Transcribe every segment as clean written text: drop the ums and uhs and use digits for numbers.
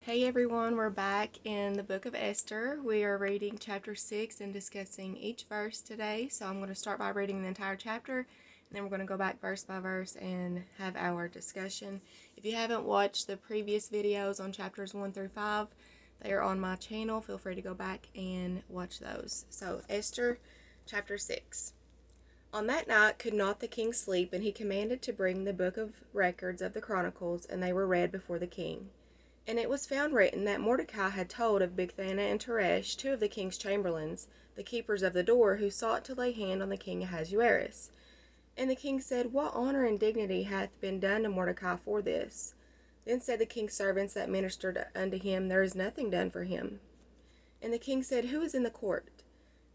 Hey everyone, we're back in the book of Esther. We are reading chapter 6 and discussing each verse today. So I'm going to start by reading the entire chapter, and then we're going to go back verse by verse and have our discussion. If you haven't watched the previous videos on chapters 1 through 5, they are on my channel. Feel free to go back and watch those. So Esther chapter 6. On that night could not the king sleep, and he commanded to bring the book of records of the Chronicles, and they were read before the king. And it was found written that Mordecai had told of Bigthana and Teresh, two of the king's chamberlains, the keepers of the door, who sought to lay hand on the king Ahasuerus. And the king said, What honor and dignity hath been done to Mordecai for this? Then said the king's servants that ministered unto him, There is nothing done for him. And the king said, Who is in the court?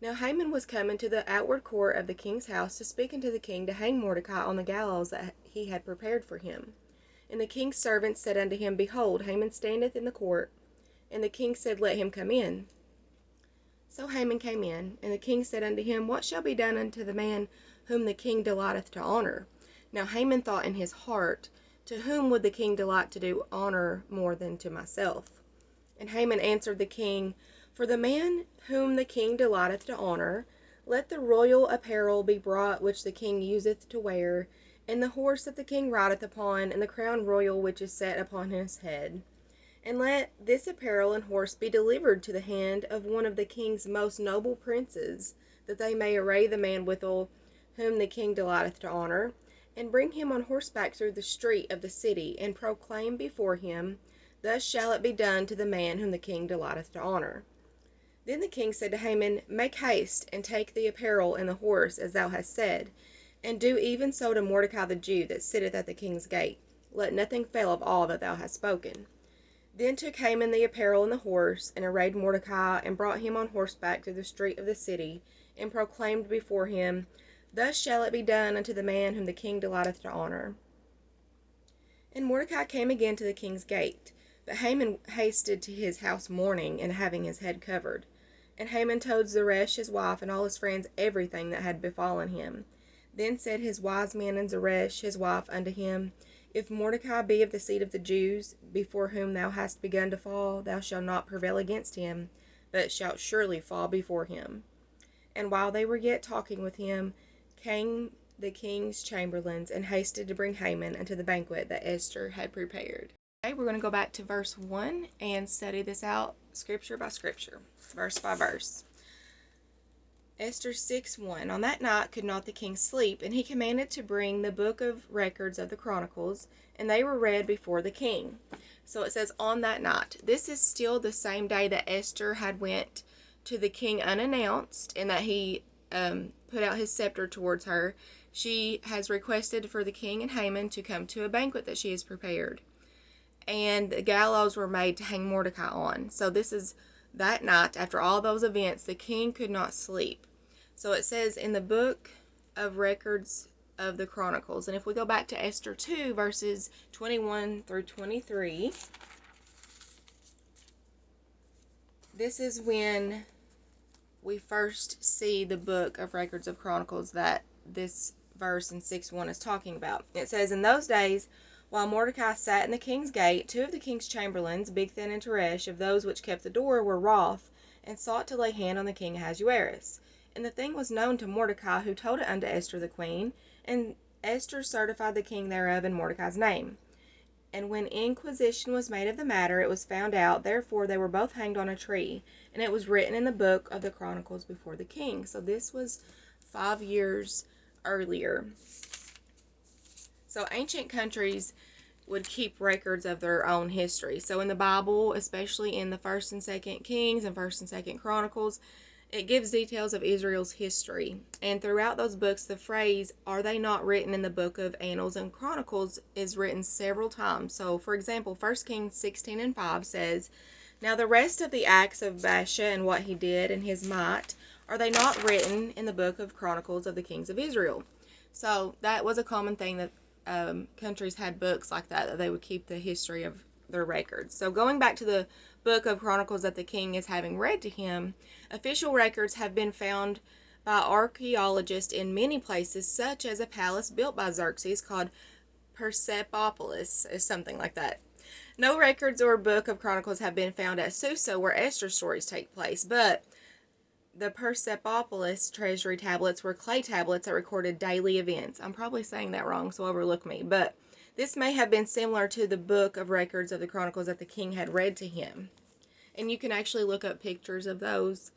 Now Haman was come into the outward court of the king's house to speak unto the king to hang Mordecai on the gallows that he had prepared for him. And the king's servants said unto him, Behold, Haman standeth in the court. And the king said, Let him come in. So Haman came in, and the king said unto him, What shall be done unto the man whom the king delighteth to honor? Now Haman thought in his heart, To whom would the king delight to do honor more than to myself? And Haman answered the king, For the man whom the king delighteth to honor, let the royal apparel be brought which the king useth to wear, and the horse that the king rideth upon, and the crown royal which is set upon his head. And let this apparel and horse be delivered to the hand of one of the king's most noble princes, that they may array the man withal whom the king delighteth to honor, and bring him on horseback through the street of the city, and proclaim before him, Thus shall it be done to the man whom the king delighteth to honor. Then the king said to Haman, Make haste, and take the apparel and the horse, as thou hast said, and do even so to Mordecai the Jew that sitteth at the king's gate. Let nothing fail of all that thou hast spoken. Then took Haman the apparel and the horse, and arrayed Mordecai, and brought him on horseback through the street of the city, and proclaimed before him, Thus shall it be done unto the man whom the king delighteth to honor. And Mordecai came again to the king's gate, but Haman hasted to his house mourning, and having his head covered. And Haman told Zeresh his wife and all his friends everything that had befallen him. Then said his wise men and Zeresh his wife unto him, If Mordecai be of the seed of the Jews, before whom thou hast begun to fall, thou shalt not prevail against him, but shalt surely fall before him. And while they were yet talking with him, came the king's chamberlains, and hasted to bring Haman unto the banquet that Esther had prepared. Okay, we're going to go back to verse 1 and study this out scripture by scripture, verse by verse. Esther 6:1. On that night could not the king sleep, and he commanded to bring the book of records of the Chronicles, and they were read before the king. So it says on that night. This is still the same day that Esther had went to the king unannounced, and that he put out his scepter towards her. She has requested for the king and Haman to come to a banquet that she has prepared. And the gallows were made to hang Mordecai on. So this is that night, after all those events, the king could not sleep. So it says in the book of records of the Chronicles. And if we go back to Esther 2, verses 21 through 23, this is when we first see the book of records of Chronicles that this verse in 6:1 is talking about. It says, In those days, while Mordecai sat in the king's gate, two of the king's chamberlains, Bigthana and Teresh, of those which kept the door, were wroth, and sought to lay hand on the king Ahasuerus. And the thing was known to Mordecai, who told it unto Esther the queen, and Esther certified the king thereof in Mordecai's name. And when inquisition was made of the matter, it was found out, therefore they were both hanged on a tree, and it was written in the book of the Chronicles before the king. So this was 5 years earlier. So ancient countries would keep records of their own history. So in the Bible, especially in the 1st and 2nd Kings and 1st and 2nd Chronicles, it gives details of Israel's history. And throughout those books, the phrase, Are they not written in the book of Annals and Chronicles, is written several times. So for example, 1 Kings 16:5 says, Now the rest of the acts of Baasha and what he did and his might, are they not written in the book of Chronicles of the kings of Israel? So that was a common thing that countries had books like that they would keep the history of their records. So going back to the book of Chronicles that the king is having read to him, official records have been found by archaeologists in many places, such as a palace built by Xerxes called Persepolis, or something like that. No records or book of Chronicles have been found at Susa, where Esther's stories take place, but the Persepolis treasury tablets were clay tablets that recorded daily events. I'm probably saying that wrong, so overlook me, but this may have been similar to the book of records of the Chronicles that the king had read to him. And you can actually look up pictures of those.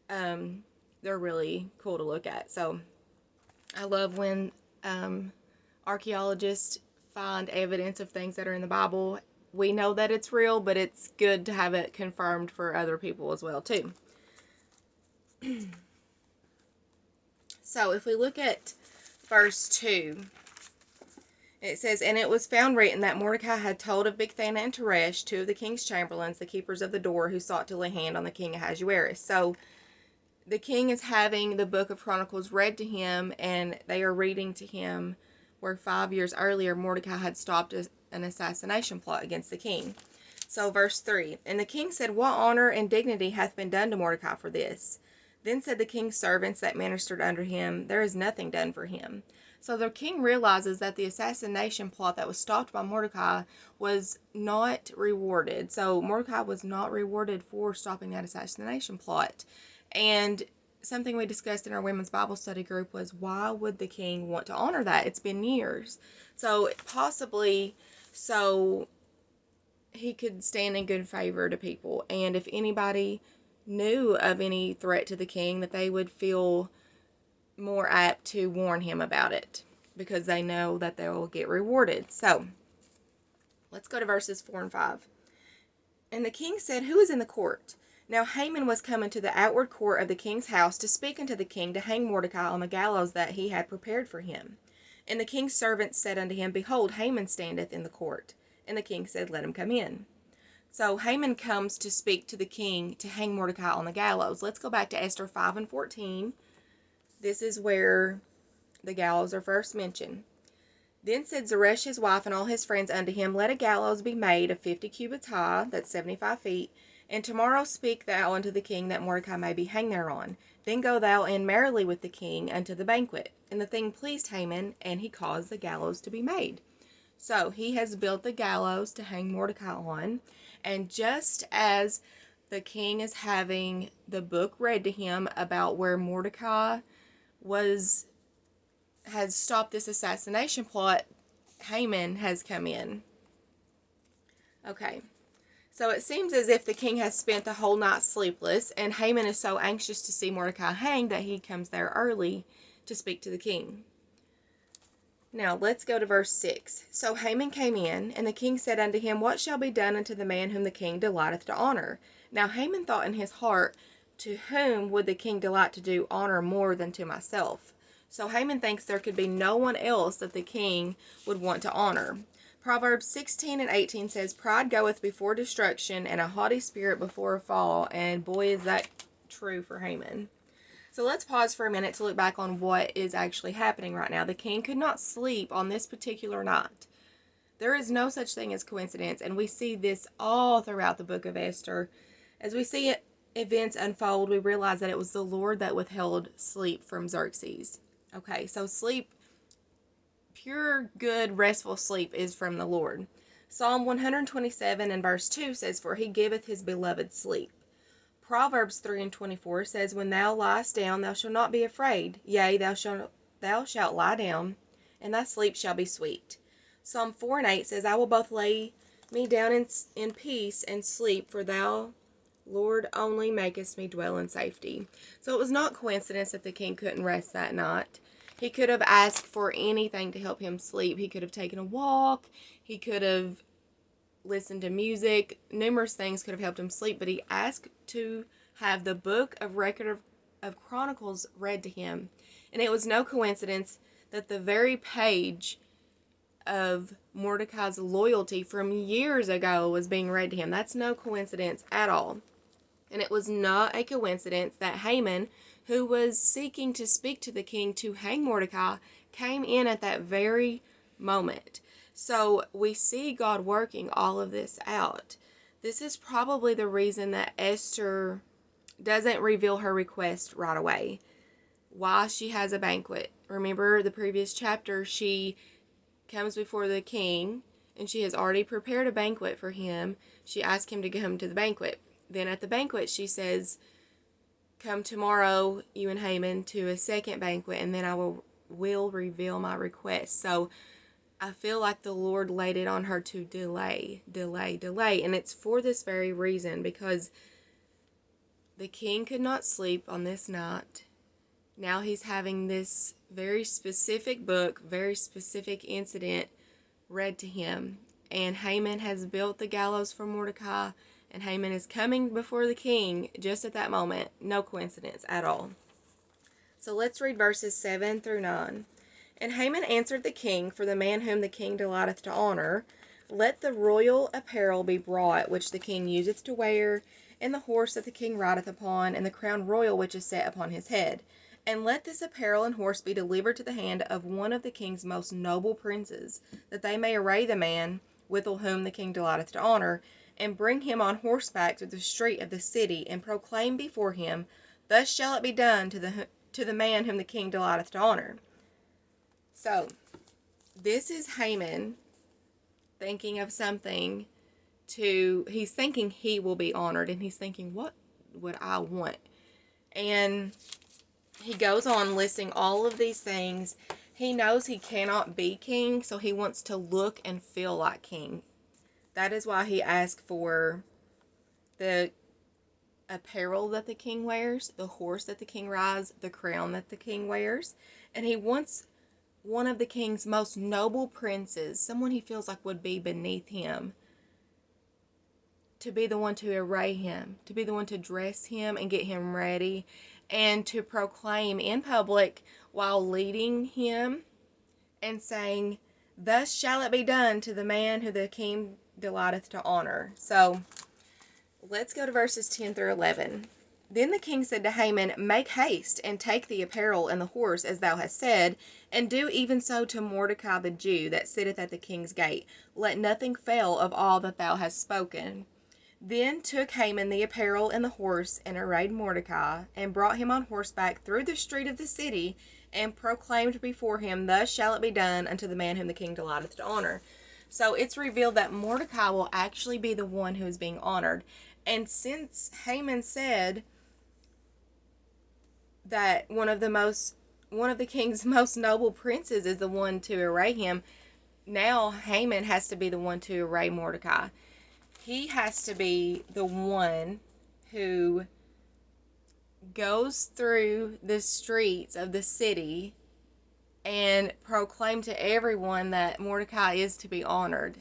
They're really cool to look at. So I love when archaeologists find evidence of things that are in the Bible. We know that it's real, but it's good to have it confirmed for other people as well, too. So if we look at verse 2, it says, "And it was found written that Mordecai had told of Bigthana and Teresh, two of the king's chamberlains, the keepers of the door, who sought to lay hand on the king Ahasuerus." So the king is having the book of Chronicles read to him, and they are reading to him where 5 years earlier Mordecai had stopped an assassination plot against the king. So verse 3, "And the king said, What honor and dignity hath been done to Mordecai for this? Then said the king's servants that ministered under him, There is nothing done for him." So the king realizes that the assassination plot that was stopped by Mordecai was not rewarded. So Mordecai was not rewarded for stopping that assassination plot. And something we discussed in our women's Bible study group was, why would the king want to honor that? It's been years. So possibly so he could stand in good favor to people. And if anybody knew of any threat to the king, that they would feel more apt to warn him about it because they know that they will get rewarded. So let's go to verses 4 and 5. "And the king said, Who is in the court? Now Haman was come into the outward court of the king's house to speak unto the king to hang Mordecai on the gallows that he had prepared for him. And the king's servants said unto him, Behold, Haman standeth in the court. And the king said, Let him come in." So Haman comes to speak to the king to hang Mordecai on the gallows. Let's go back to Esther 5 and 14. This is where the gallows are first mentioned. "Then said Zeresh his wife and all his friends unto him, Let a gallows be made of 50 cubits high," that's 75 feet, "and tomorrow speak thou unto the king that Mordecai may be hanged thereon. Then go thou in merrily with the king unto the banquet." And the thing pleased Haman, and he caused the gallows to be made. So he has built the gallows to hang Mordecai on. And just as the king is having the book read to him about where Mordecai has stopped this assassination plot, Haman has come in. Okay, so it seems as if the king has spent the whole night sleepless, and Haman is so anxious to see Mordecai hanged that he comes there early to speak to the king. Now let's go to verse 6. "So Haman came in, and the king said unto him, What shall be done unto the man whom the king delighteth to honor? Now Haman thought in his heart, To whom would the king delight to do honor more than to myself?" So Haman thinks there could be no one else that the king would want to honor. Proverbs 16 and 18 says, "Pride goeth before destruction, and a haughty spirit before a fall." And boy, is that true for Haman. So let's pause for a minute to look back on what is actually happening right now. The king could not sleep on this particular night. There is no such thing as coincidence, and we see this all throughout the book of Esther. As we see events unfold, we realize that it was the Lord that withheld sleep from Xerxes. Okay, so sleep, pure, good, restful sleep is from the Lord. Psalm 127 and verse 2 says, "For he giveth his beloved sleep." Proverbs 3 and 24 says, "When thou liest down, thou shalt not be afraid. Yea, thou shalt lie down, and thy sleep shall be sweet." Psalm 4 and 8 says, "I will both lay me down in peace and sleep, for thou, Lord, only makest me dwell in safety." So it was not coincidence that the king couldn't rest that night. He could have asked for anything to help him sleep. He could have taken a walk. He could have listened to music. Numerous things could have helped him sleep, but he asked to have the book of record of Chronicles read to him. And it was no coincidence that the very page of Mordecai's loyalty from years ago was being read to him. That's no coincidence at all. And it was not a coincidence that Haman, who was seeking to speak to the king to hang Mordecai, came in at that very moment. So we see God working all of this out. This is probably the reason that Esther doesn't reveal her request right away. Why she has a banquet. Remember the previous chapter, she comes before the king and she has already prepared a banquet for him. She asked him to come to the banquet. Then at the banquet, she says, come tomorrow, you and Haman, to a second banquet, and then I will reveal my request. So I feel like the Lord laid it on her to delay. And it's for this very reason, because the king could not sleep on this night. Now he's having this very specific book, very specific incident read to him. And Haman has built the gallows for Mordecai, and Haman is coming before the king just at that moment. No coincidence at all. So let's read verses 7 through 9. And Haman answered the king, for the man whom the king delighteth to honor, let the royal apparel be brought, which the king useth to wear, and the horse that the king rideth upon, and the crown royal which is set upon his head. And let this apparel and horse be delivered to the hand of one of the king's most noble princes, that they may array the man withal whom the king delighteth to honor, and bring him on horseback through the street of the city, and proclaim before him, thus shall it be done to the man whom the king delighteth to honor. So, this is Haman thinking of something he's thinking he will be honored, and he's thinking, what would I want? And he goes on listing all of these things. He knows he cannot be king, so he wants to look and feel like king. That is why he asked for the apparel that the king wears, the horse that the king rides, the crown that the king wears. And he wants one of the king's most noble princes, someone he feels like would be beneath him, to be the one to array him, to be the one to dress him and get him ready, and to proclaim in public while leading him and saying, thus shall it be done to the man who the king delighteth to honor. So let's go to verses 10 through 11. Then the king said to Haman, make haste, and take the apparel and the horse, as thou hast said, and do even so to Mordecai the Jew, that sitteth at the king's gate. Let nothing fail of all that thou hast spoken. Then took Haman the apparel and the horse, and arrayed Mordecai, and brought him on horseback through the street of the city, and proclaimed before him, thus shall it be done unto the man whom the king delighteth to honor. So it's revealed that Mordecai will actually be the one who is being honored. And since Haman said that one of the king's most noble princes is the one to array him, now Haman has to be the one to array Mordecai. He has to be the one who goes through the streets of the city and proclaim to everyone that Mordecai is to be honored.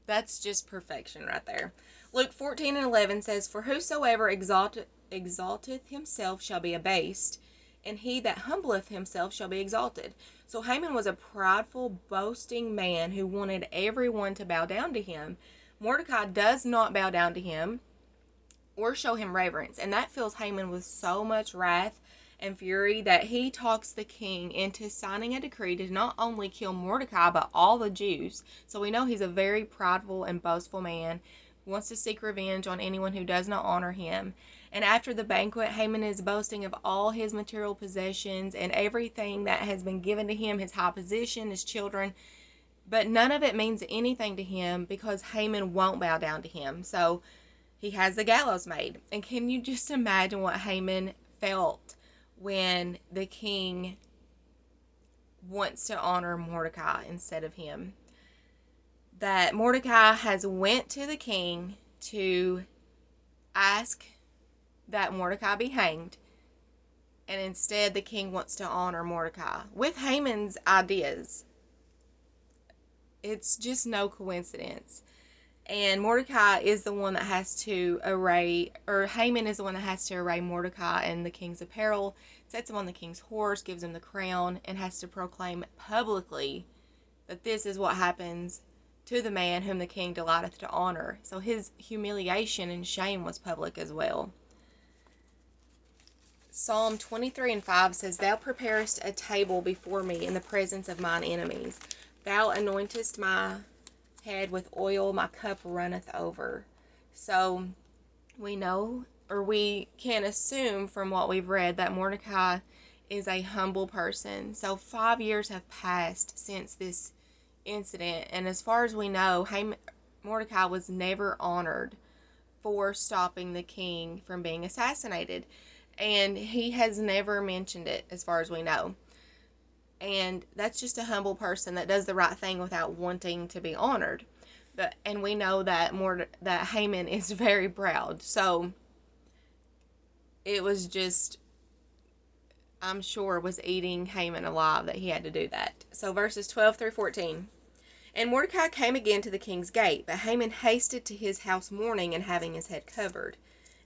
That's just perfection right there. Luke 14 and 11 says, for whosoever exalteth himself shall be abased, and he that humbleth himself shall be exalted. So Haman was a prideful, boasting man who wanted everyone to bow down to him. Mordecai does not bow down to him or show him reverence, and that fills Haman with so much wrath and fury that he talks the king into signing a decree to not only kill Mordecai, but all the Jews. So we know he's a very prideful and boastful man, who wants to seek revenge on anyone who does not honor him. And after the banquet, Haman is boasting of all his material possessions and everything that has been given to him, his high position, his children. But none of it means anything to him because Haman won't bow down to him. So he has the gallows made. And can you just imagine what Haman felt when the king wants to honor Mordecai instead of him? That Mordecai has went to the king to ask that Mordecai be hanged, and instead the king wants to honor Mordecai with Haman's ideas. It's just no coincidence. And Mordecai is the one that has to Haman is the one that has to array Mordecai in the king's apparel, sets him on the king's horse, gives him the crown, and has to proclaim publicly that this is what happens to the man whom the king delighteth to honor. So his humiliation and shame was public as well. Psalm 23 and 5 says, thou preparest a table before me in the presence of mine enemies. Thou anointest my head with oil, my cup runneth over. So we know, or we can assume from what we've read, that Mordecai is a humble person. So 5 years have passed since this incident. And as far as we know, Mordecai was never honored for stopping the king from being assassinated. And he has never mentioned it, as far as we know. And that's just a humble person that does the right thing without wanting to be honored. And we know that Haman is very proud. So it was just, I'm sure, was eating Haman alive that he had to do that. So verses 12 through 14. And Mordecai came again to the king's gate, but Haman hasted to his house mourning and having his head covered.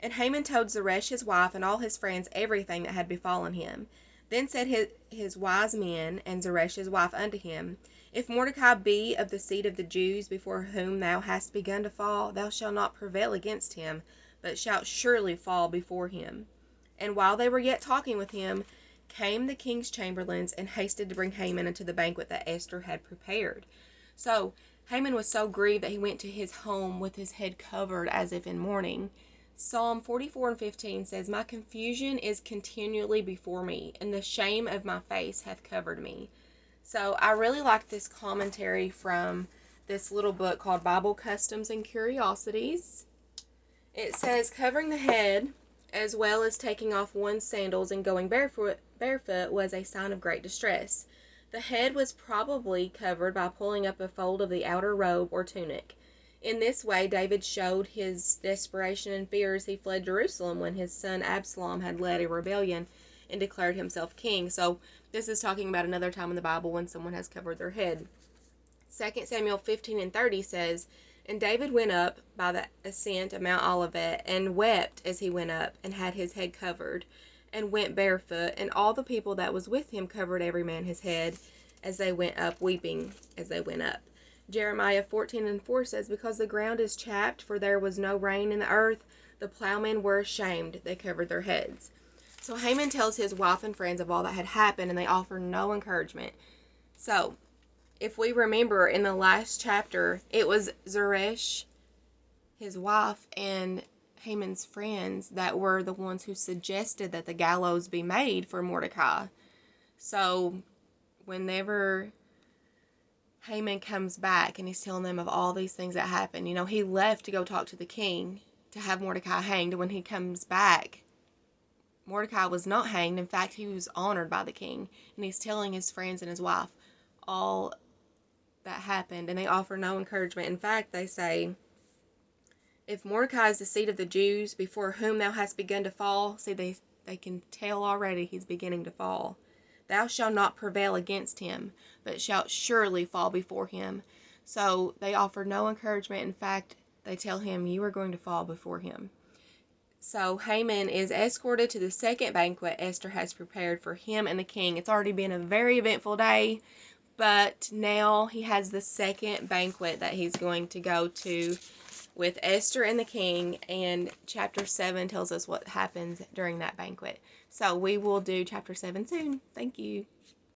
And Haman told Zeresh his wife and all his friends everything that had befallen him. Then said his wise men and Zeresh's wife unto him, If Mordecai be of the seed of the Jews, before whom thou hast begun to fall, thou shalt not prevail against him, but shalt surely fall before him. And while they were yet talking with him, came the king's chamberlains, and hasted to bring Haman unto the banquet that Esther had prepared. So Haman was so grieved that he went to his home with his head covered as if in mourning. Psalm 44:15 says, My confusion is continually before me, and the shame of my face hath covered me. So I really like this commentary from this little book called Bible Customs and Curiosities. It says, covering the head, as well as taking off one's sandals and going barefoot was a sign of great distress. The head was probably covered by pulling up a fold of the outer robe or tunic. In this way, David showed his desperation and fear as he fled Jerusalem when his son Absalom had led a rebellion and declared himself king. So this is talking about another time in the Bible when someone has covered their head. 2 Samuel 15:30 says, And David went up by the ascent of Mount Olivet, and wept as he went up, and had his head covered, and went barefoot, and all the people that was with him covered every man his head, as they went up, weeping as they went up. Jeremiah 14:4 says, Because the ground is chapped, for there was no rain in the earth, the plowmen were ashamed, they covered their heads. So Haman tells his wife and friends of all that had happened, and they offer no encouragement. So, if we remember in the last chapter, it was Zeresh, his wife, and Haman's friends that were the ones who suggested that the gallows be made for Mordecai. So, whenever Haman comes back and he's telling them of all these things that happened. He left to go talk to the king to have Mordecai hanged. And when he comes back, Mordecai was not hanged. In fact, he was honored by the king. And he's telling his friends and his wife all that happened. And they offer no encouragement. In fact, they say, if Mordecai is the seed of the Jews, before whom thou hast begun to fall, see, they can tell already he's beginning to fall. Thou shalt not prevail against him, but shalt surely fall before him. So they offer no encouragement. In fact, they tell him, you are going to fall before him. So Haman is escorted to the second banquet Esther has prepared for him and the king. It's already been a very eventful day, but now he has the second banquet that he's going to go to with Esther and the king, and chapter 7 tells us what happens during that banquet. So we will do chapter 7 soon. Thank you.